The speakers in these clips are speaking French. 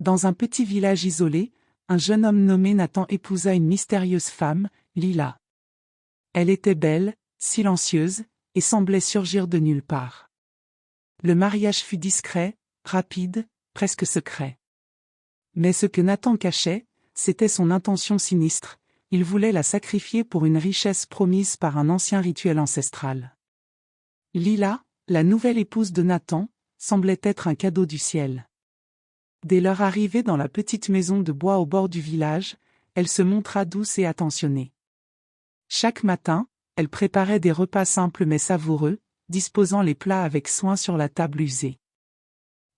Dans un petit village isolé, un jeune homme nommé Nathan épousa une mystérieuse femme, Lila. Elle était belle, silencieuse, et semblait surgir de nulle part. Le mariage fut discret, rapide, presque secret. Mais ce que Nathan cachait, c'était son intention sinistre, il voulait la sacrifier pour une richesse promise par un ancien rituel ancestral. Lila, la nouvelle épouse de Nathan, semblait être un cadeau du ciel. Dès leur arrivée dans la petite maison de bois au bord du village, elle se montra douce et attentionnée. Chaque matin, elle préparait des repas simples mais savoureux, disposant les plats avec soin sur la table usée.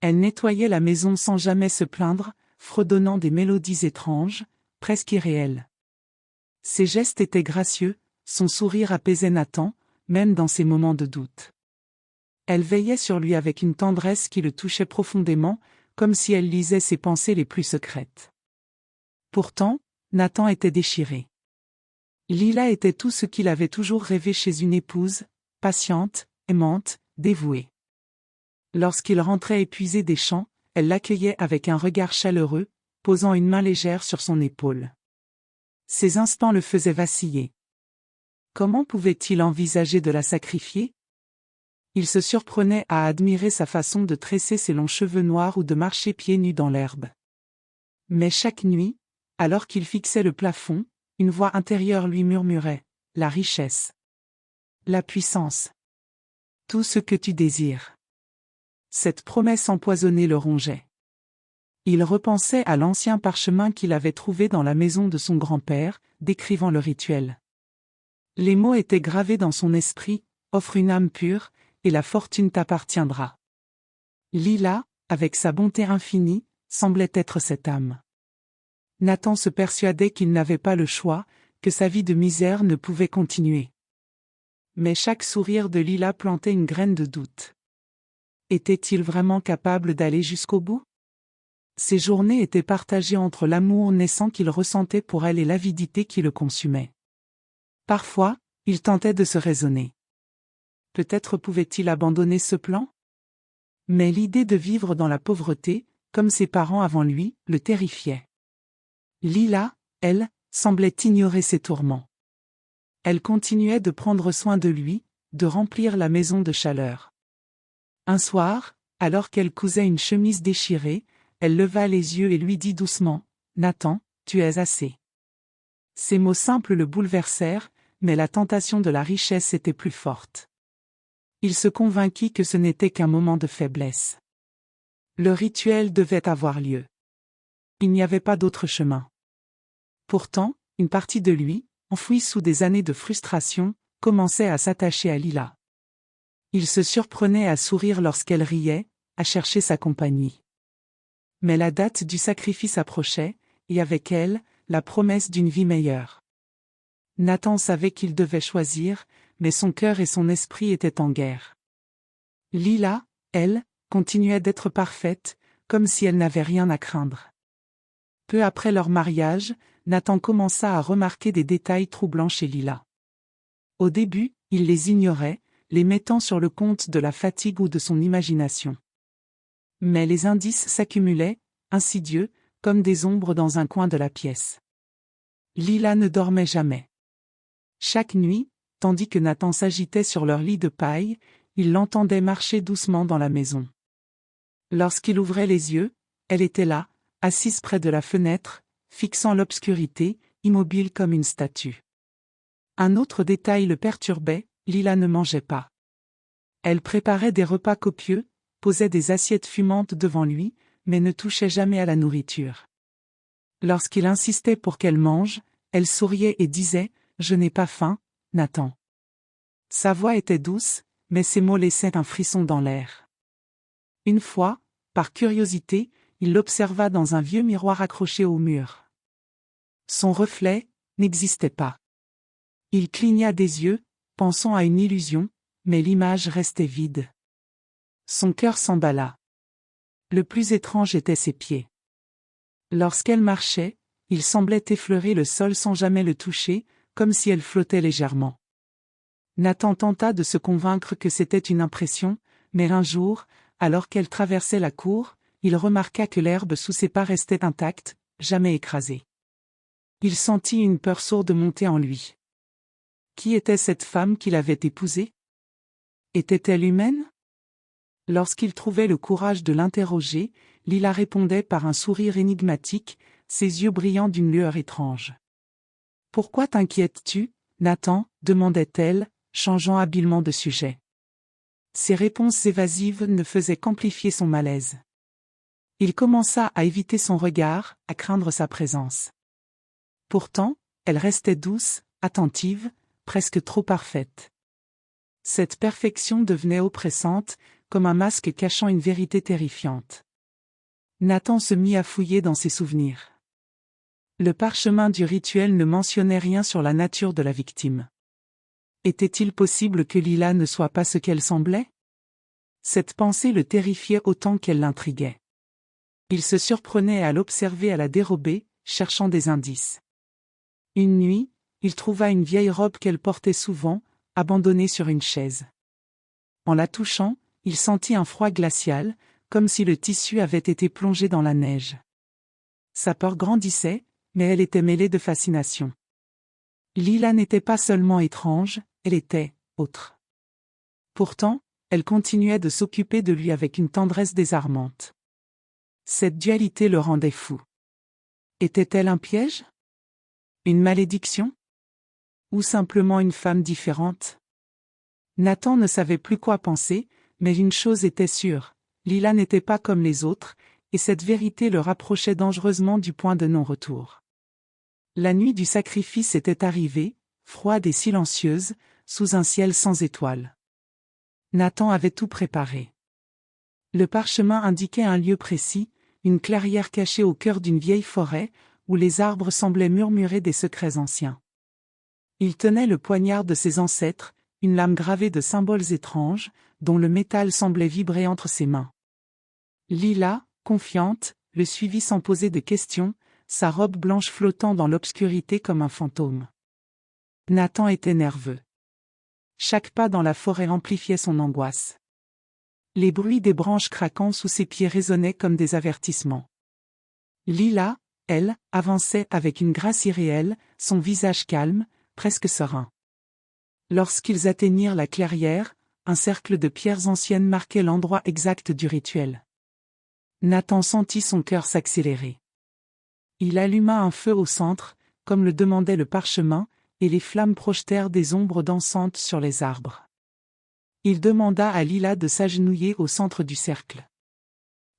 Elle nettoyait la maison sans jamais se plaindre, fredonnant des mélodies étranges, presque irréelles. Ses gestes étaient gracieux, son sourire apaisait Nathan, même dans ses moments de doute. Elle veillait sur lui avec une tendresse qui le touchait profondément, comme si elle lisait ses pensées les plus secrètes. Pourtant, Nathan était déchiré. Lila était tout ce qu'il avait toujours rêvé chez une épouse, patiente, aimante, dévouée. Lorsqu'il rentrait épuisé des champs, elle l'accueillait avec un regard chaleureux, posant une main légère sur son épaule. Ces instants le faisaient vaciller. Comment pouvait-il envisager de la sacrifier? Il se surprenait à admirer sa façon de tresser ses longs cheveux noirs ou de marcher pieds nus dans l'herbe. Mais chaque nuit, alors qu'il fixait le plafond, une voix intérieure lui murmurait « La richesse. La puissance. Tout ce que tu désires. » Cette promesse empoisonnée le rongeait. Il repensait à l'ancien parchemin qu'il avait trouvé dans la maison de son grand-père, décrivant le rituel. Les mots étaient gravés dans son esprit, « Offre une âme pure, et la fortune t'appartiendra. » Lila, avec sa bonté infinie, semblait être cette âme. Nathan se persuadait qu'il n'avait pas le choix, que sa vie de misère ne pouvait continuer. Mais chaque sourire de Lila plantait une graine de doute. Était-il vraiment capable d'aller jusqu'au bout? Ses journées étaient partagées entre l'amour naissant qu'il ressentait pour elle et l'avidité qui le consumait. Parfois, il tentait de se raisonner. Peut-être pouvait-il abandonner ce plan? Mais l'idée de vivre dans la pauvreté, comme ses parents avant lui, le terrifiait. Lila, elle, semblait ignorer ses tourments. Elle continuait de prendre soin de lui, de remplir la maison de chaleur. Un soir, alors qu'elle cousait une chemise déchirée, elle leva les yeux et lui dit doucement « Nathan, tu es assez. » Ces mots simples le bouleversèrent, mais la tentation de la richesse était plus forte. Il se convainquit que ce n'était qu'un moment de faiblesse. Le rituel devait avoir lieu. Il n'y avait pas d'autre chemin. Pourtant, une partie de lui, enfouie sous des années de frustration, commençait à s'attacher à Lila. Il se surprenait à sourire lorsqu'elle riait, à chercher sa compagnie. Mais la date du sacrifice approchait, et avec elle, la promesse d'une vie meilleure. Nathan savait qu'il devait choisir, mais son cœur et son esprit étaient en guerre. Lila, elle, continuait d'être parfaite, comme si elle n'avait rien à craindre. Peu après leur mariage, Nathan commença à remarquer des détails troublants chez Lila. Au début, il les ignorait, les mettant sur le compte de la fatigue ou de son imagination. Mais les indices s'accumulaient, insidieux, comme des ombres dans un coin de la pièce. Lila ne dormait jamais. Chaque nuit, tandis que Nathan s'agitait sur leur lit de paille, il l'entendait marcher doucement dans la maison. Lorsqu'il ouvrait les yeux, elle était là, assise près de la fenêtre, fixant l'obscurité, immobile comme une statue. Un autre détail le perturbait, Lila ne mangeait pas. Elle préparait des repas copieux, posait des assiettes fumantes devant lui, mais ne touchait jamais à la nourriture. Lorsqu'il insistait pour qu'elle mange, elle souriait et disait « Je n'ai pas faim, Nathan. » Sa voix était douce, mais ses mots laissaient un frisson dans l'air. Une fois, par curiosité, il l'observa dans un vieux miroir accroché au mur. Son reflet n'existait pas. Il cligna des yeux, pensant à une illusion, mais l'image restait vide. Son cœur s'emballa. Le plus étrange était ses pieds. Lorsqu'elle marchait, il semblait effleurer le sol sans jamais le toucher, comme si elle flottait légèrement. Nathan tenta de se convaincre que c'était une impression, mais un jour, alors qu'elle traversait la cour, il remarqua que l'herbe sous ses pas restait intacte, jamais écrasée. Il sentit une peur sourde monter en lui. Qui était cette femme qu'il avait épousée? Était-elle humaine? Lorsqu'il trouvait le courage de l'interroger, Lila répondait par un sourire énigmatique, ses yeux brillant d'une lueur étrange. « Pourquoi t'inquiètes-tu, Nathan ?» demandait-elle, changeant habilement de sujet. Ses réponses évasives ne faisaient qu'amplifier son malaise. Il commença à éviter son regard, à craindre sa présence. Pourtant, elle restait douce, attentive, presque trop parfaite. Cette perfection devenait oppressante, comme un masque cachant une vérité terrifiante. Nathan se mit à fouiller dans ses souvenirs. Le parchemin du rituel ne mentionnait rien sur la nature de la victime. Était-il possible que Lila ne soit pas ce qu'elle semblait? Cette pensée le terrifiait autant qu'elle l'intriguait. Il se surprenait à l'observer à la dérobée, cherchant des indices. Une nuit, il trouva une vieille robe qu'elle portait souvent, abandonnée sur une chaise. En la touchant, il sentit un froid glacial, comme si le tissu avait été plongé dans la neige. Sa peur grandissait, mais elle était mêlée de fascination. Lila n'était pas seulement étrange, elle était autre. Pourtant, elle continuait de s'occuper de lui avec une tendresse désarmante. Cette dualité le rendait fou. Était-elle un piège? Une malédiction? Ou simplement une femme différente? Nathan ne savait plus quoi penser, mais une chose était sûre, Lila n'était pas comme les autres, et cette vérité le rapprochait dangereusement du point de non-retour. La nuit du sacrifice était arrivée, froide et silencieuse, sous un ciel sans étoiles. Nathan avait tout préparé. Le parchemin indiquait un lieu précis, une clairière cachée au cœur d'une vieille forêt, où les arbres semblaient murmurer des secrets anciens. Il tenait le poignard de ses ancêtres, une lame gravée de symboles étranges, dont le métal semblait vibrer entre ses mains. Lila, confiante, le suivit sans poser de questions, sa robe blanche flottant dans l'obscurité comme un fantôme. Nathan était nerveux. Chaque pas dans la forêt amplifiait son angoisse. Les bruits des branches craquant sous ses pieds résonnaient comme des avertissements. Lila, elle, avançait avec une grâce irréelle, son visage calme, presque serein. Lorsqu'ils atteignirent la clairière, un cercle de pierres anciennes marquait l'endroit exact du rituel. Nathan sentit son cœur s'accélérer. Il alluma un feu au centre, comme le demandait le parchemin, et les flammes projetèrent des ombres dansantes sur les arbres. Il demanda à Lila de s'agenouiller au centre du cercle.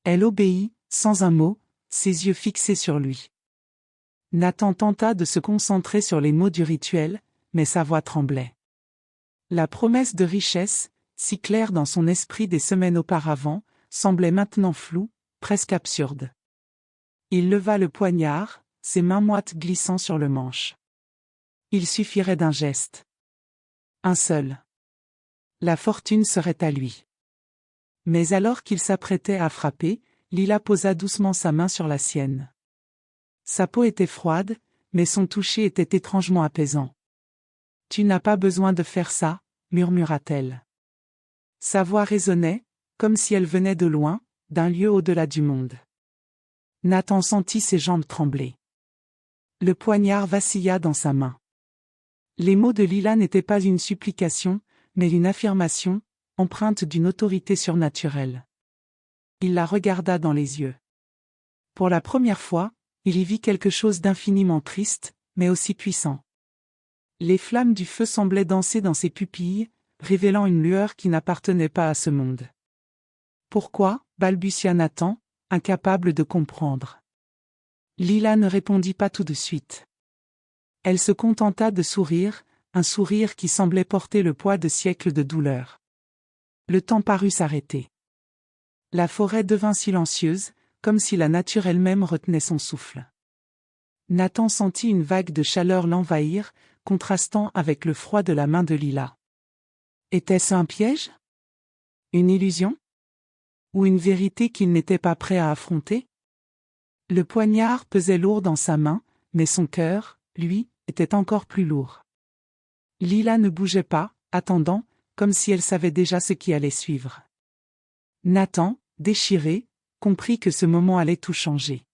Elle obéit, sans un mot, ses yeux fixés sur lui. Nathan tenta de se concentrer sur les mots du rituel, mais sa voix tremblait. La promesse de richesse, si claire dans son esprit des semaines auparavant, semblait maintenant floue, presque absurde. Il leva le poignard, ses mains moites glissant sur le manche. Il suffirait d'un geste. Un seul. La fortune serait à lui. Mais alors qu'il s'apprêtait à frapper, Lila posa doucement sa main sur la sienne. Sa peau était froide, mais son toucher était étrangement apaisant. « Tu n'as pas besoin de faire ça, » murmura-t-elle. Sa voix résonnait, comme si elle venait de loin, d'un lieu au-delà du monde. Nathan sentit ses jambes trembler. Le poignard vacilla dans sa main. Les mots de Lila n'étaient pas une supplication, mais une affirmation, empreinte d'une autorité surnaturelle. Il la regarda dans les yeux. Pour la première fois, il y vit quelque chose d'infiniment triste, mais aussi puissant. Les flammes du feu semblaient danser dans ses pupilles, révélant une lueur qui n'appartenait pas à ce monde. « Pourquoi ?» balbutia Nathan, incapable de comprendre. Lila ne répondit pas tout de suite. Elle se contenta de sourire, un sourire qui semblait porter le poids de siècles de douleur. Le temps parut s'arrêter. La forêt devint silencieuse, comme si la nature elle-même retenait son souffle. Nathan sentit une vague de chaleur l'envahir, contrastant avec le froid de la main de Lila. Était-ce un piège? Une illusion? Ou une vérité qu'il n'était pas prêt à affronter? Le poignard pesait lourd dans sa main, mais son cœur, lui, était encore plus lourd. Lila ne bougeait pas, attendant, comme si elle savait déjà ce qui allait suivre. Nathan, déchiré, comprit que ce moment allait tout changer.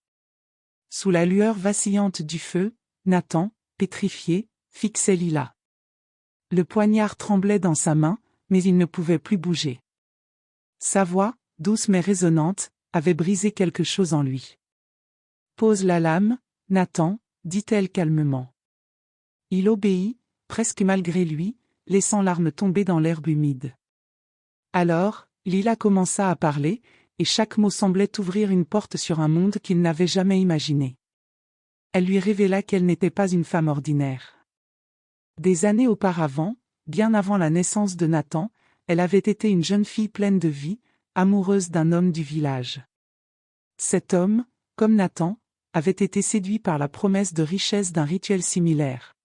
Sous la lueur vacillante du feu, Nathan, pétrifié, fixait Lila. Le poignard tremblait dans sa main, mais il ne pouvait plus bouger. Sa voix, douce mais résonnante, avait brisé quelque chose en lui. « Pose la lame, Nathan, dit-elle calmement. Il obéit, presque malgré lui, laissant l'arme tomber dans l'herbe humide. Alors, Lila commença à parler, et chaque mot semblait ouvrir une porte sur un monde qu'il n'avait jamais imaginé. Elle lui révéla qu'elle n'était pas une femme ordinaire. Des années auparavant, bien avant la naissance de Nathan, elle avait été une jeune fille pleine de vie, amoureuse d'un homme du village. Cet homme, comme Nathan, avait été séduit par la promesse de richesse d'un rituel similaire.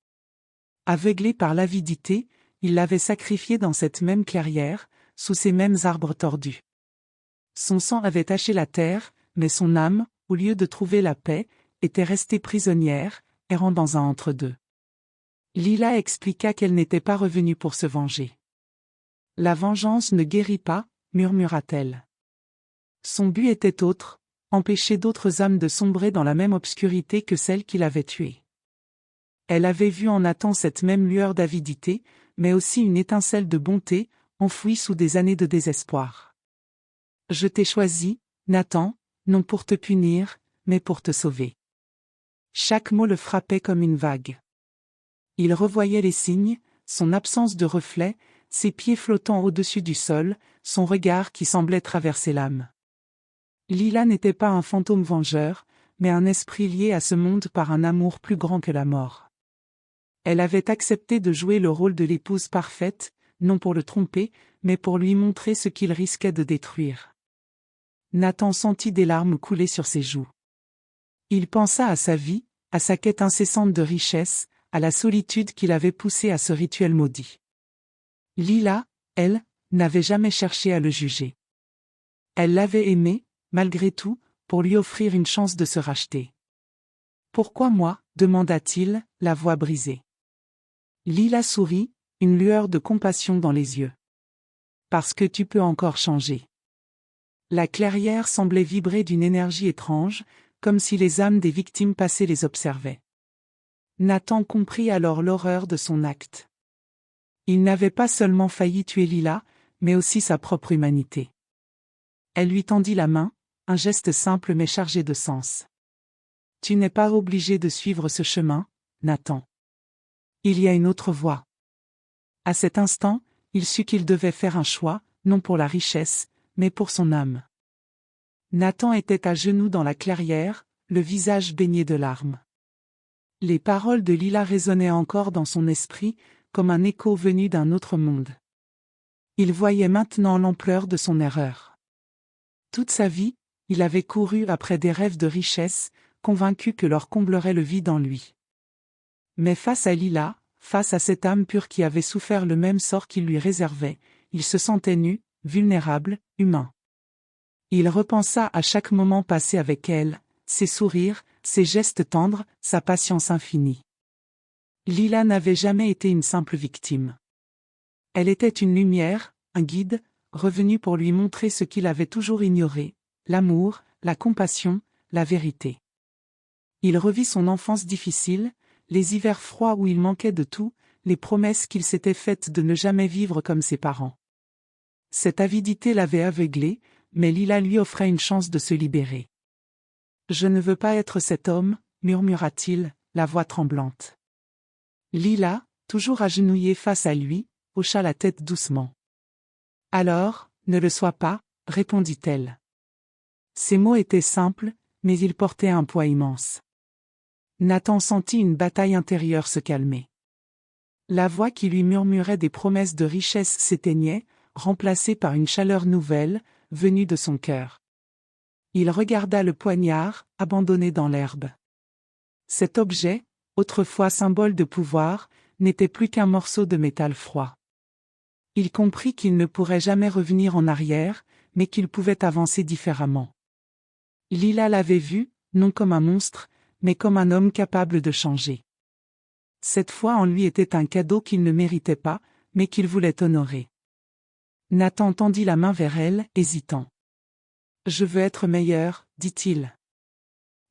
Aveuglé par l'avidité, il l'avait sacrifiée dans cette même clairière, sous ces mêmes arbres tordus. Son sang avait taché la terre, mais son âme, au lieu de trouver la paix, était restée prisonnière, errant dans un entre-deux. Lila expliqua qu'elle n'était pas revenue pour se venger. La vengeance ne guérit pas, murmura-t-elle. Son but était autre, empêcher d'autres âmes de sombrer dans la même obscurité que celle qui l'avait tuée. Elle avait vu en Nathan cette même lueur d'avidité, mais aussi une étincelle de bonté, enfouie sous des années de désespoir. « Je t'ai choisi, Nathan, non pour te punir, mais pour te sauver. » Chaque mot le frappait comme une vague. Il revoyait les signes, son absence de reflet, ses pieds flottant au-dessus du sol, son regard qui semblait traverser l'âme. Lila n'était pas un fantôme vengeur, mais un esprit lié à ce monde par un amour plus grand que la mort. Elle avait accepté de jouer le rôle de l'épouse parfaite, non pour le tromper, mais pour lui montrer ce qu'il risquait de détruire. Nathan sentit des larmes couler sur ses joues. Il pensa à sa vie, à sa quête incessante de richesse, à la solitude qui l'avait poussé à ce rituel maudit. Lila, elle, n'avait jamais cherché à le juger. Elle l'avait aimé, malgré tout, pour lui offrir une chance de se racheter. « Pourquoi moi ?» demanda-t-il, la voix brisée. Lila sourit, une lueur de compassion dans les yeux. « Parce que tu peux encore changer. » La clairière semblait vibrer d'une énergie étrange, comme si les âmes des victimes passées les observaient. Nathan comprit alors l'horreur de son acte. Il n'avait pas seulement failli tuer Lila, mais aussi sa propre humanité. Elle lui tendit la main, un geste simple mais chargé de sens. « Tu n'es pas obligé de suivre ce chemin, Nathan. Il y a une autre voie. » À cet instant, il sut qu'il devait faire un choix, non pour la richesse, mais pour son âme. Nathan était à genoux dans la clairière, le visage baigné de larmes. Les paroles de Lila résonnaient encore dans son esprit, comme un écho venu d'un autre monde. Il voyait maintenant l'ampleur de son erreur. Toute sa vie, il avait couru après des rêves de richesse, convaincu que leur comblerait le vide en lui. Mais face à Lila, face à cette âme pure qui avait souffert le même sort qu'il lui réservait, il se sentait nu, vulnérable, humain. Il repensa à chaque moment passé avec elle, ses sourires, ses gestes tendres, sa patience infinie. Lila n'avait jamais été une simple victime. Elle était une lumière, un guide, revenu pour lui montrer ce qu'il avait toujours ignoré, l'amour, la compassion, la vérité. Il revit son enfance difficile, les hivers froids où il manquait de tout, les promesses qu'il s'était faites de ne jamais vivre comme ses parents. Cette avidité l'avait aveuglé, mais Lila lui offrait une chance de se libérer. « Je ne veux pas être cet homme, » murmura-t-il, la voix tremblante. Lila, toujours agenouillée face à lui, hocha la tête doucement. « Alors, ne le sois pas, » répondit-elle. Ces mots étaient simples, mais ils portaient un poids immense. Nathan sentit une bataille intérieure se calmer. La voix qui lui murmurait des promesses de richesse s'éteignait, remplacée par une chaleur nouvelle, venue de son cœur. Il regarda le poignard, abandonné dans l'herbe. Cet objet, autrefois symbole de pouvoir, n'était plus qu'un morceau de métal froid. Il comprit qu'il ne pourrait jamais revenir en arrière, mais qu'il pouvait avancer différemment. Lila l'avait vu, non comme un monstre, mais comme un homme capable de changer. Cette foi en lui était un cadeau qu'il ne méritait pas, mais qu'il voulait honorer. Nathan tendit la main vers elle, hésitant. Je veux être meilleur, dit-il.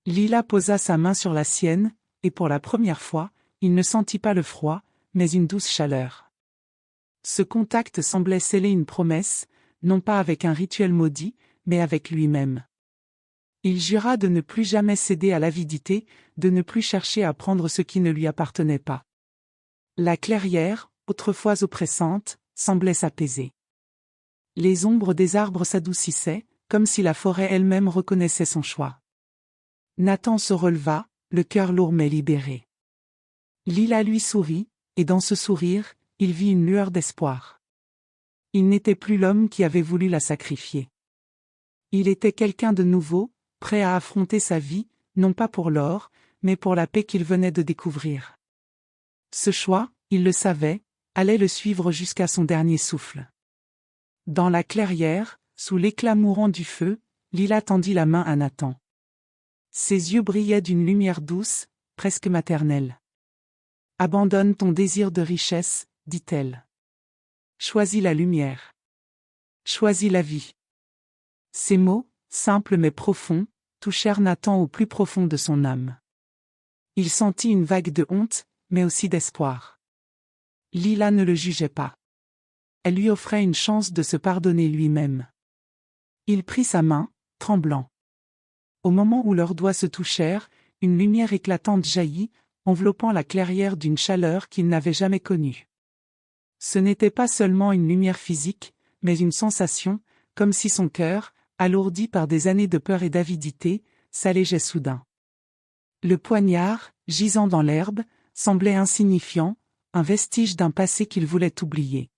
Lila posa sa main sur la sienne, et pour la première fois, il ne sentit pas le froid, mais une douce chaleur. Ce contact semblait sceller une promesse, non pas avec un rituel maudit, mais avec lui-même. Il jura de ne plus jamais céder à l'avidité, de ne plus chercher à prendre ce qui ne lui appartenait pas. La clairière, autrefois oppressante, semblait s'apaiser. Les ombres des arbres s'adoucissaient, comme si la forêt elle-même reconnaissait son choix. Nathan se releva, le cœur lourd mais libéré. Lila lui sourit, et dans ce sourire, il vit une lueur d'espoir. Il n'était plus l'homme qui avait voulu la sacrifier. Il était quelqu'un de nouveau, prêt à affronter sa vie, non pas pour l'or, mais pour la paix qu'il venait de découvrir. Ce choix, il le savait, allait le suivre jusqu'à son dernier souffle. Dans la clairière, sous l'éclat mourant du feu, Lila tendit la main à Nathan. Ses yeux brillaient d'une lumière douce, presque maternelle. « Abandonne ton désir de richesse, dit-elle. Choisis la lumière. Choisis la vie. » Ces mots, simples mais profonds, touchèrent Nathan au plus profond de son âme. Il sentit une vague de honte, mais aussi d'espoir. Lila ne le jugeait pas. Elle lui offrait une chance de se pardonner lui-même. Il prit sa main, tremblant. Au moment où leurs doigts se touchèrent, une lumière éclatante jaillit, enveloppant la clairière d'une chaleur qu'il n'avait jamais connue. Ce n'était pas seulement une lumière physique, mais une sensation, comme si son cœur, alourdi par des années de peur et d'avidité, s'allégeait soudain. Le poignard, gisant dans l'herbe, semblait insignifiant, un vestige d'un passé qu'il voulait oublier.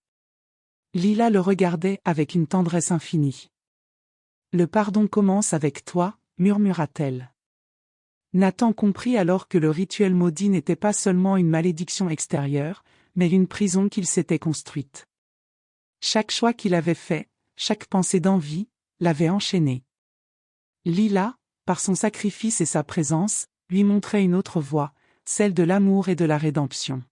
Lila le regardait avec une tendresse infinie. « Le pardon commence avec toi, » murmura-t-elle. Nathan comprit alors que le rituel maudit n'était pas seulement une malédiction extérieure, mais une prison qu'il s'était construite. Chaque choix qu'il avait fait, chaque pensée d'envie, l'avait enchaîné. Lila, par son sacrifice et sa présence, lui montrait une autre voie, celle de l'amour et de la rédemption.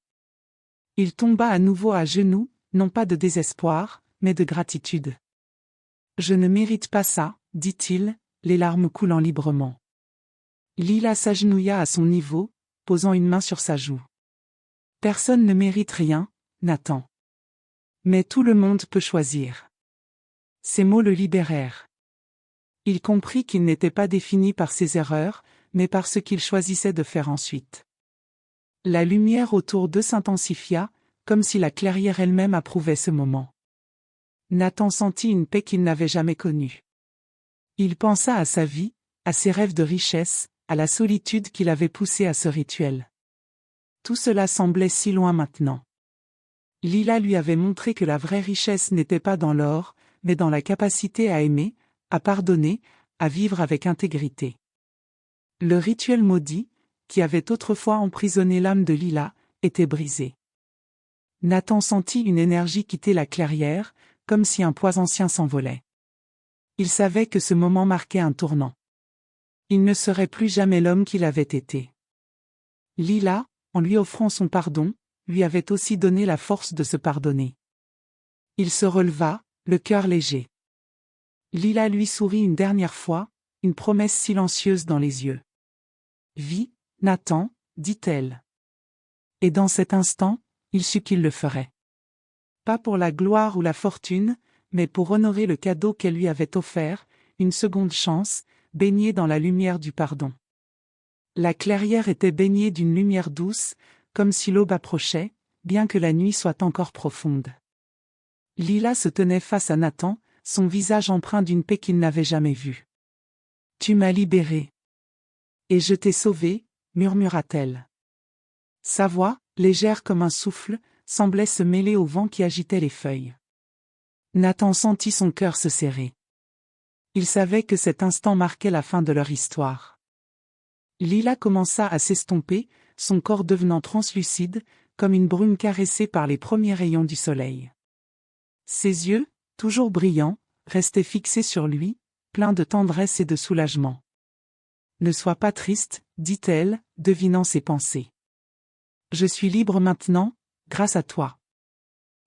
Il tomba à nouveau à genoux, non pas de désespoir, mais de gratitude. « Je ne mérite pas ça, » dit-il, les larmes coulant librement. Lila s'agenouilla à son niveau, posant une main sur sa joue. « Personne ne mérite rien, Nathan. Mais tout le monde peut choisir. » Ces mots le libérèrent. Il comprit qu'il n'était pas défini par ses erreurs, mais par ce qu'il choisissait de faire ensuite. La lumière autour d'eux s'intensifia, comme si la clairière elle-même approuvait ce moment. Nathan sentit une paix qu'il n'avait jamais connue. Il pensa à sa vie, à ses rêves de richesse, à la solitude qui l'avait poussé à ce rituel. Tout cela semblait si loin maintenant. Lila lui avait montré que la vraie richesse n'était pas dans l'or, mais dans la capacité à aimer, à pardonner, à vivre avec intégrité. Le rituel maudit, qui avait autrefois emprisonné l'âme de Lila, était brisé. Nathan sentit une énergie quitter la clairière, comme si un poids ancien s'envolait. Il savait que ce moment marquait un tournant. Il ne serait plus jamais l'homme qu'il avait été. Lila, en lui offrant son pardon, lui avait aussi donné la force de se pardonner. Il se releva, le cœur léger. Lila lui sourit une dernière fois, une promesse silencieuse dans les yeux. « Vis, Nathan, » dit-elle. Et dans cet instant, il sut qu'il le ferait. Pas pour la gloire ou la fortune, mais pour honorer le cadeau qu'elle lui avait offert, une seconde chance, baignée dans la lumière du pardon. La clairière était baignée d'une lumière douce, comme si l'aube approchait, bien que la nuit soit encore profonde. Lila se tenait face à Nathan, son visage empreint d'une paix qu'il n'avait jamais vue. « Tu m'as libéré. Et je t'ai sauvé, » murmura-t-elle. Sa voix, légère comme un souffle, semblait se mêler au vent qui agitait les feuilles. Nathan sentit son cœur se serrer. Il savait que cet instant marquait la fin de leur histoire. Lila commença à s'estomper, son corps devenant translucide, comme une brume caressée par les premiers rayons du soleil. Ses yeux, toujours brillants, restaient fixés sur lui, pleins de tendresse et de soulagement. « Ne sois pas triste, » dit-elle, devinant ses pensées. « Je suis libre maintenant, grâce à toi. »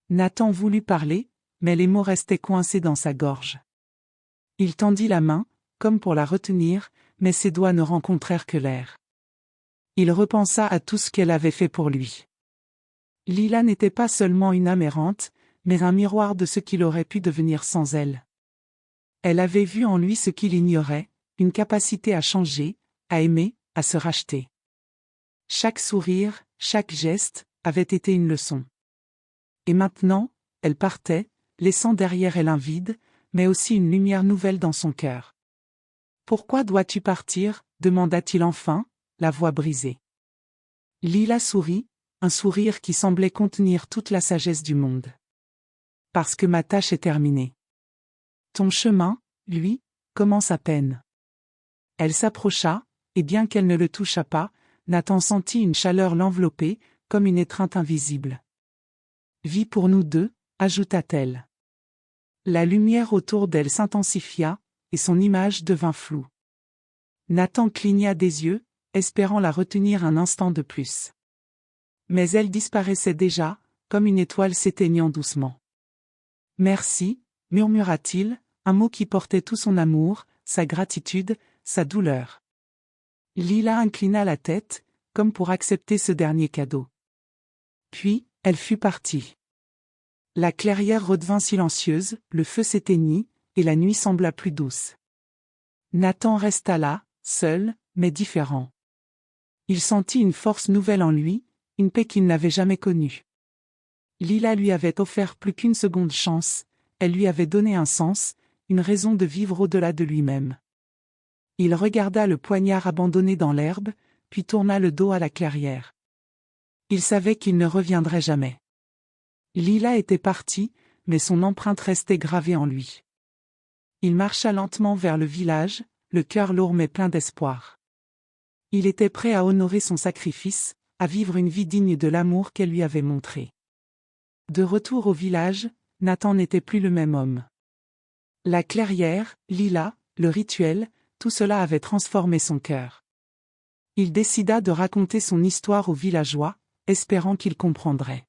Nathan voulut parler, mais les mots restaient coincés dans sa gorge. Il tendit la main, comme pour la retenir, mais ses doigts ne rencontrèrent que l'air. Il repensa à tout ce qu'elle avait fait pour lui. Lila n'était pas seulement une âme errante, mais un miroir de ce qu'il aurait pu devenir sans elle. Elle avait vu en lui ce qu'il ignorait, une capacité à changer, à aimer, à se racheter. Chaque sourire, chaque geste, avait été une leçon. Et maintenant, elle partait, laissant derrière elle un vide, mais aussi une lumière nouvelle dans son cœur. « Pourquoi dois-tu partir ?» demanda-t-il enfin, la voix brisée. Lila sourit, un sourire qui semblait contenir toute la sagesse du monde. « Parce que ma tâche est terminée. Ton chemin, lui, commence à peine. » Elle s'approcha, et bien qu'elle ne le touchât pas, Nathan sentit une chaleur l'envelopper, comme une étreinte invisible. « Vis pour nous deux », ajouta-t-elle. La lumière autour d'elle s'intensifia, et son image devint floue. Nathan cligna des yeux, espérant la retenir un instant de plus. Mais elle disparaissait déjà, comme une étoile s'éteignant doucement. « Merci », murmura-t-il, un mot qui portait tout son amour, sa gratitude, sa douleur. Lila inclina la tête, comme pour accepter ce dernier cadeau. Puis, elle fut partie. La clairière redevint silencieuse, le feu s'éteignit, et la nuit sembla plus douce. Nathan resta là, seul, mais différent. Il sentit une force nouvelle en lui, une paix qu'il n'avait jamais connue. Lila lui avait offert plus qu'une seconde chance, elle lui avait donné un sens, une raison de vivre au-delà de lui-même. Il regarda le poignard abandonné dans l'herbe, puis tourna le dos à la clairière. Il savait qu'il ne reviendrait jamais. Lila était partie, mais son empreinte restait gravée en lui. Il marcha lentement vers le village, le cœur lourd mais plein d'espoir. Il était prêt à honorer son sacrifice, à vivre une vie digne de l'amour qu'elle lui avait montré. De retour au village, Nathan n'était plus le même homme. La clairière, Lila, le rituel, tout cela avait transformé son cœur. Il décida de raconter son histoire aux villageois, espérant qu'ils comprendraient.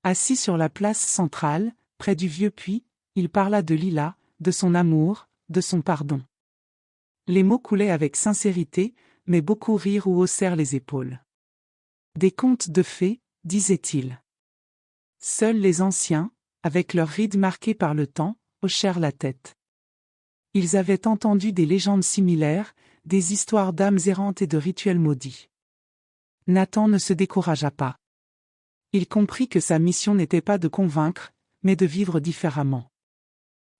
Assis sur la place centrale, près du vieux puits, il parla de Lila, de son amour, de son pardon. Les mots coulaient avec sincérité, mais beaucoup rirent ou haussèrent les épaules. Des contes de fées, disait-il. Seuls les anciens, avec leurs rides marquées par le temps, hochèrent la tête. Ils avaient entendu des légendes similaires, des histoires d'âmes errantes et de rituels maudits. Nathan ne se découragea pas. Il comprit que sa mission n'était pas de convaincre, mais de vivre différemment.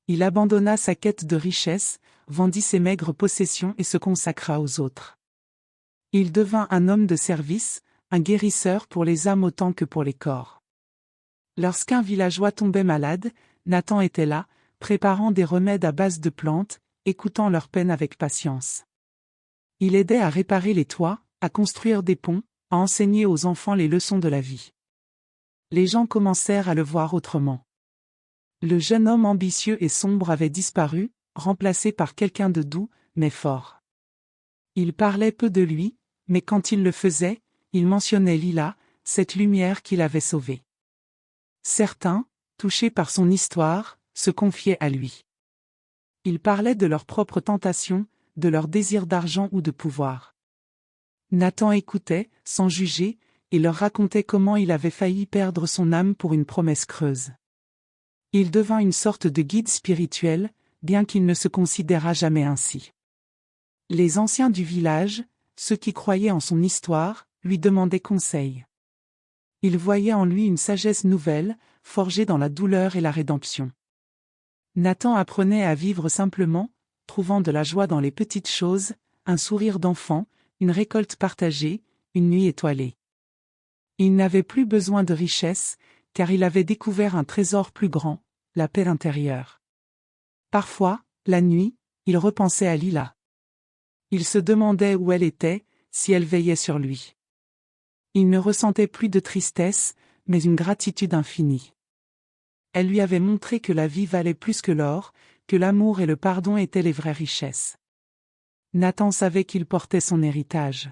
Il abandonna sa quête de richesse, vendit ses maigres possessions et se consacra aux autres. Il devint un homme de service, un guérisseur pour les âmes autant que pour les corps. Lorsqu'un villageois tombait malade, Nathan était là, préparant des remèdes à base de plantes, écoutant leur peine avec patience. Il aidait à réparer les toits, à construire des ponts, à enseigner aux enfants les leçons de la vie. Les gens commencèrent à le voir autrement. Le jeune homme ambitieux et sombre avait disparu, remplacé par quelqu'un de doux, mais fort. Il parlait peu de lui, mais quand il le faisait, il mentionnait Lila, cette lumière qui l'avait sauvé. Certains, touchés par son histoire, se confiaient à lui. Il parlait de leurs propres tentations, de leur désir d'argent ou de pouvoir. Nathan écoutait, sans juger, et leur racontait comment il avait failli perdre son âme pour une promesse creuse. Il devint une sorte de guide spirituel, bien qu'il ne se considérât jamais ainsi. Les anciens du village, ceux qui croyaient en son histoire, lui demandaient conseil. Ils voyaient en lui une sagesse nouvelle, forgée dans la douleur et la rédemption. Nathan apprenait à vivre simplement, trouvant de la joie dans les petites choses, un sourire d'enfant, une récolte partagée, une nuit étoilée. Il n'avait plus besoin de richesse, car il avait découvert un trésor plus grand, la paix intérieure. Parfois, la nuit, il repensait à Lila. Il se demandait où elle était, si elle veillait sur lui. Il ne ressentait plus de tristesse, mais une gratitude infinie. Elle lui avait montré que la vie valait plus que l'or, que l'amour et le pardon étaient les vraies richesses. Nathan savait qu'il portait son héritage.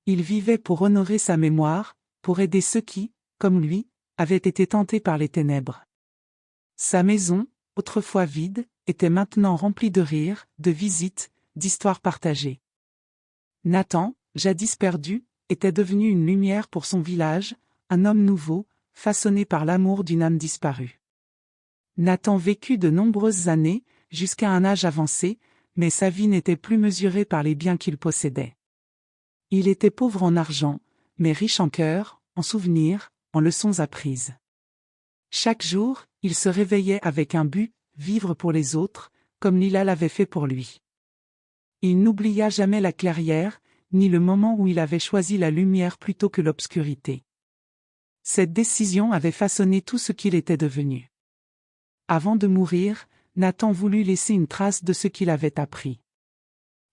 Il vivait pour honorer sa mémoire, pour aider ceux qui, comme lui, avaient été tentés par les ténèbres. Sa maison, autrefois vide, était maintenant rempli de rires, de visites, d'histoires partagées. Nathan, jadis perdu, était devenu une lumière pour son village, un homme nouveau, façonné par l'amour d'une âme disparue. Nathan vécut de nombreuses années, jusqu'à un âge avancé, mais sa vie n'était plus mesurée par les biens qu'il possédait. Il était pauvre en argent, mais riche en cœur, en souvenirs, en leçons apprises. Chaque jour, il se réveillait avec un but, vivre pour les autres, comme Lila l'avait fait pour lui. Il n'oublia jamais la clairière, ni le moment où il avait choisi la lumière plutôt que l'obscurité. Cette décision avait façonné tout ce qu'il était devenu. Avant de mourir, Nathan voulut laisser une trace de ce qu'il avait appris.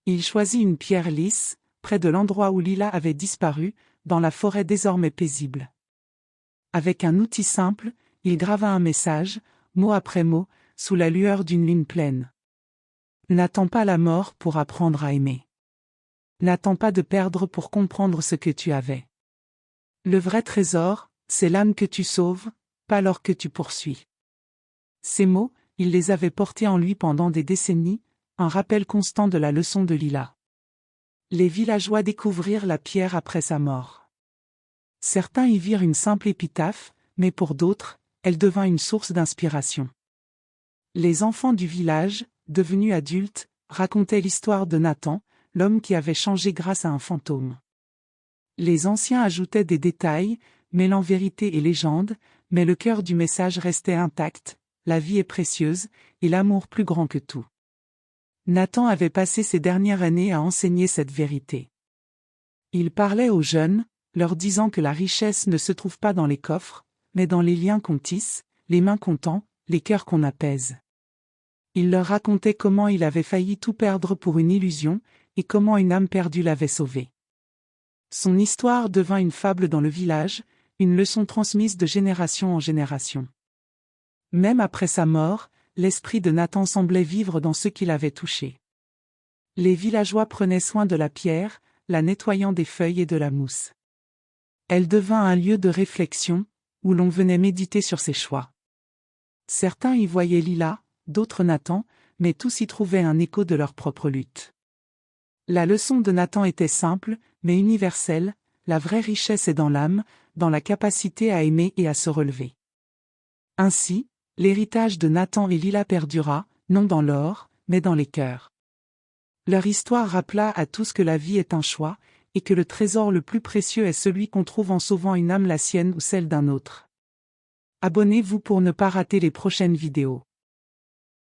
Il choisit une pierre lisse, près de l'endroit où Lila avait disparu, dans la forêt désormais paisible. Avec un outil simple, il grava un message, mot après mot, sous la lueur d'une lune pleine. N'attends pas la mort pour apprendre à aimer. N'attends pas de perdre pour comprendre ce que tu avais. Le vrai trésor, c'est l'âme que tu sauves, pas l'or que tu poursuis. Ces mots, il les avait portés en lui pendant des décennies, un rappel constant de la leçon de Lila. Les villageois découvrirent la pierre après sa mort. Certains y virent une simple épitaphe, mais pour d'autres, elle devint une source d'inspiration. Les enfants du village, devenus adultes, racontaient l'histoire de Nathan, l'homme qui avait changé grâce à un fantôme. Les anciens ajoutaient des détails, mêlant vérité et légende, mais le cœur du message restait intact, la vie est précieuse, et l'amour plus grand que tout. Nathan avait passé ses dernières années à enseigner cette vérité. Il parlait aux jeunes, leur disant que la richesse ne se trouve pas dans les coffres, mais dans les liens qu'on tisse, les mains qu'on tend, les cœurs qu'on apaise. Il leur racontait comment il avait failli tout perdre pour une illusion, et comment une âme perdue l'avait sauvé. Son histoire devint une fable dans le village, une leçon transmise de génération en génération. Même après sa mort, l'esprit de Nathan semblait vivre dans ce qu'il avait touché. Les villageois prenaient soin de la pierre, la nettoyant des feuilles et de la mousse. Elle devint un lieu de réflexion, où l'on venait méditer sur ses choix. Certains y voyaient Lila, d'autres Nathan, mais tous y trouvaient un écho de leur propre lutte. La leçon de Nathan était simple, mais universelle, la vraie richesse est dans l'âme, dans la capacité à aimer et à se relever. Ainsi, l'héritage de Nathan et Lila perdura, non dans l'or, mais dans les cœurs. Leur histoire rappela à tous que la vie est un choix, et que le trésor le plus précieux est celui qu'on trouve en sauvant une âme, la sienne ou celle d'un autre. Abonnez-vous pour ne pas rater les prochaines vidéos.